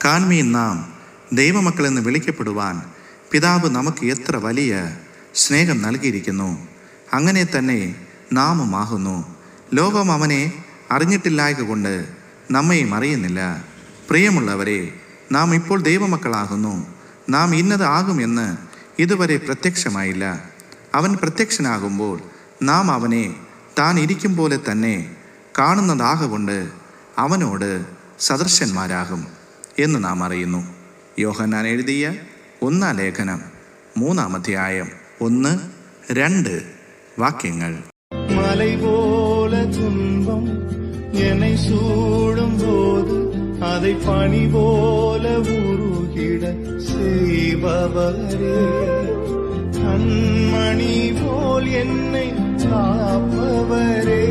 കാൺമീൻ, നാം ദൈവമക്കളെന്ന് വിളിക്കപ്പെടുവാൻ പിതാവ് നമുക്ക് എത്ര വലിയ സ്നേഹം നൽകിയിരിക്കുന്നു. അങ്ങനെ തന്നെ നാമും ആകുന്നു. ലോകം അവനെ അറിഞ്ഞിട്ടില്ലായ്ക കൊണ്ട് നമ്മയും അറിയുന്നില്ല. പ്രിയമുള്ളവരെ, നാം ഇപ്പോൾ ദൈവമക്കളാകുന്നു. നാം ഇന്നത് ആകുമെന്ന് ഇതുവരെ പ്രത്യക്ഷമായില്ല. അവൻ പ്രത്യക്ഷനാകുമ്പോൾ നാം അവനെ താൻ ഇരിക്കും പോലെ തന്നെ കാണുന്നതാകൊണ്ട് അവനോട് സദൃശന്മാരാകും എന്ന് നാം അറിയുന്നു. യോഹന്നാൻ എഴുതിയ 1 ലേഖനം 3 അധ്യായം 1-2 വാക്യങ്ങൾ. மலை போல துன்பம் என்னை சூடும் போது அதை பனி போல உருகிட செய்பவரே, கண்மணி போல் என்னை காப்பவரே,